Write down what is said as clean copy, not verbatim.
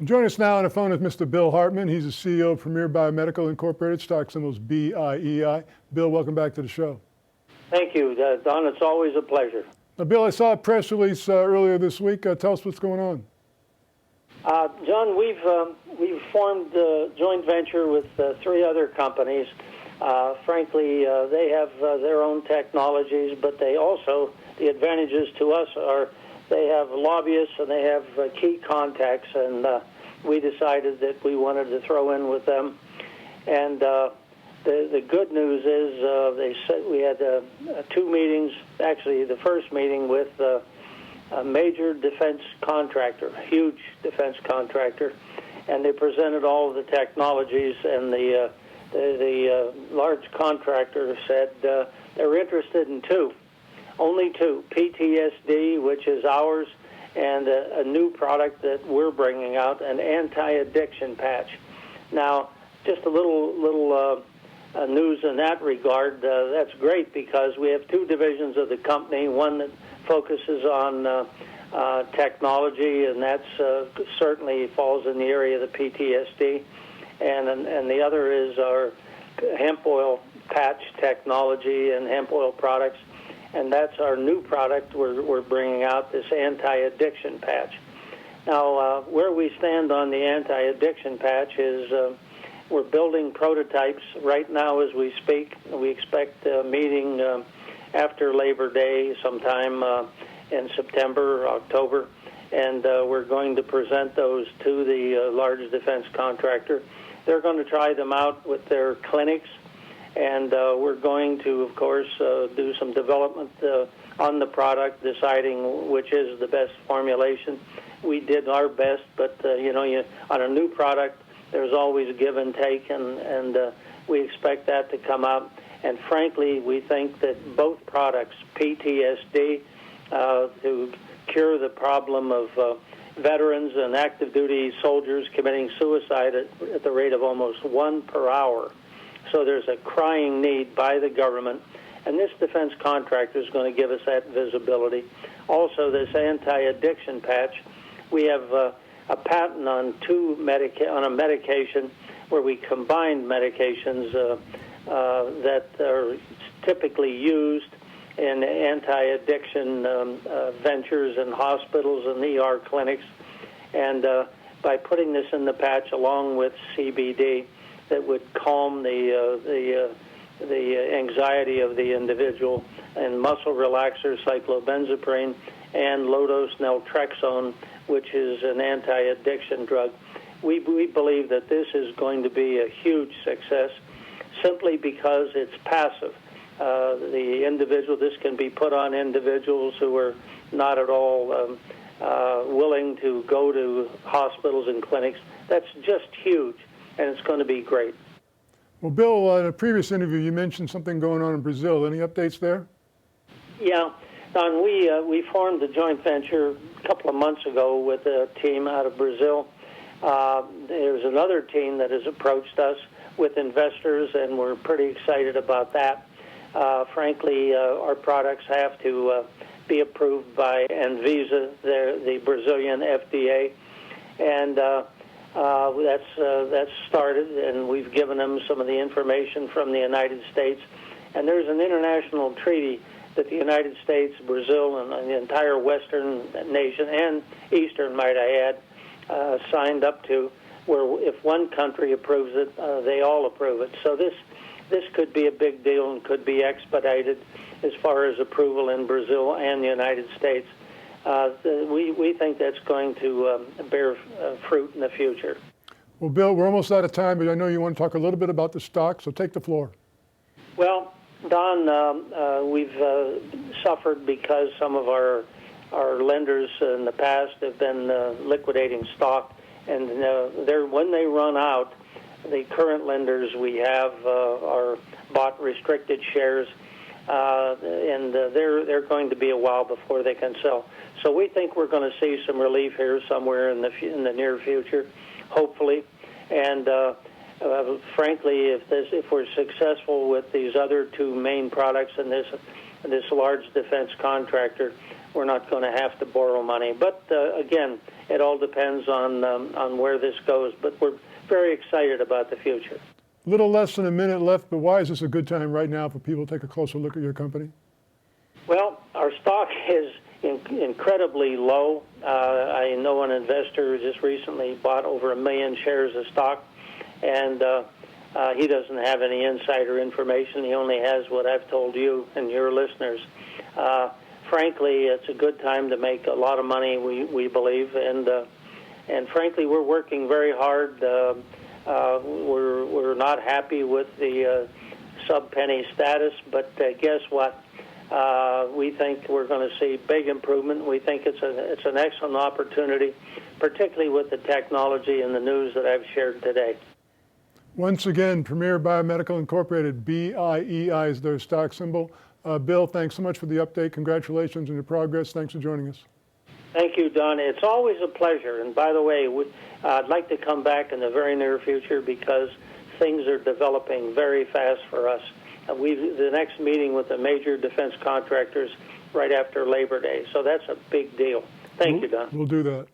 Join us now on the phone with Mr. Bill Hartman. He's the CEO of Premier Biomedical Incorporated, stock symbols BIEI. Bill, welcome back to the show. Thank you, Don. It's always a pleasure. Now, Bill, I saw a press release earlier this week. Tell us what's going on. John, we've formed a joint venture with 3 other companies. Frankly, they have their own technologies, but they also, the advantages to us are they have lobbyists and they have key contacts, and we decided that we wanted to throw in with them. And the good news is they said we had 2 meetings, actually the first meeting with a major defense contractor, huge defense contractor, and they presented all of the technologies, and the large contractor said they're interested in 2. Only 2, PTSD, which is ours, and a new product that we're bringing out, an anti-addiction patch. Now, just a little news in that regard. That's great because we have 2 divisions of the company, one that focuses on technology, and that's certainly falls in the area of the PTSD, and the other is our hemp oil patch technology and hemp oil products. And that's our new product we're bringing out, this anti-addiction patch. Now, where we stand on the anti-addiction patch is we're building prototypes right now as we speak. We expect a meeting after Labor Day sometime in September or October, and we're going to present those to the large defense contractor. They're going to try them out with their clinics, and we're going to, of course, do some development on the product, deciding which is the best formulation. We did our best, but on a new product, there's always a give and take, and we expect that to come out. And frankly, we think that both products, PTSD, to cure the problem of veterans and active duty soldiers committing suicide at the rate of almost 1 per hour. So there's a crying need by the government, and this defense contractor is going to give us that visibility. Also, this anti-addiction patch, we have a patent on on a medication where we combine medications that are typically used in anti-addiction ventures in hospitals and ER clinics, and by putting this in the patch along with CBD, that would calm the anxiety of the individual, and muscle relaxers, cyclobenzaprine, and low-dose naltrexone, which is an anti-addiction drug. We believe that this is going to be a huge success simply because it's passive. The individual, this can be put on individuals who are not at all willing to go to hospitals and clinics. That's just huge, and it's going to be great. Well, Bill, in a previous interview, you mentioned something going on in Brazil. Any updates there? Yeah, Don, we formed a joint venture a couple of months ago with a team out of Brazil. There's another team that has approached us with investors, and we're pretty excited about that. Frankly, our products have to be approved by Anvisa, the Brazilian FDA, and that's started, and we've given them some of the information from the United States. And there's an international treaty that the United States, Brazil, and the entire Western nation, and Eastern, might I add, signed up to, where if one country approves it, they all approve it. So this could be a big deal and could be expedited as far as approval in Brazil and the United States. We think that's going to bear fruit in the future. Well, Bill, we're almost out of time, but I know you want to talk a little bit about the stock, so take the floor. Well, Don, we've suffered because some of our lenders in the past have been liquidating stock, and when they run out, the current lenders we have are bought restricted shares, and they're going to be a while before they can sell. So we think we're going to see some relief here somewhere in the near future, hopefully. And frankly, if we're successful with these other 2 main products and this large defense contractor, we're not going to have to borrow money. But again, it all depends on where this goes. But we're very excited about the future. A little less than a minute left, but why is this a good time right now for people to take a closer look at your company? Well, our stock is incredibly low. I know an investor who just recently bought over 1 million shares of stock, and he doesn't have any insider information. He only has what I've told you and your listeners. Frankly, it's a good time to make a lot of money, we believe, and frankly, we're working very hard. We're not happy with the sub-penny status, but guess what? We think we're going to see big improvement. We think it's an excellent opportunity, particularly with the technology and the news that I've shared today. Once again, Premier Biomedical Incorporated, BIEI is their stock symbol. Bill, thanks so much for the update. Congratulations on your progress. Thanks for joining us. Thank you, Don. It's always a pleasure. And by the way, I'd like to come back in the very near future because things are developing very fast for us. The next meeting with the major defense contractors right after Labor Day. So that's a big deal. Thank you, Don. We'll do that.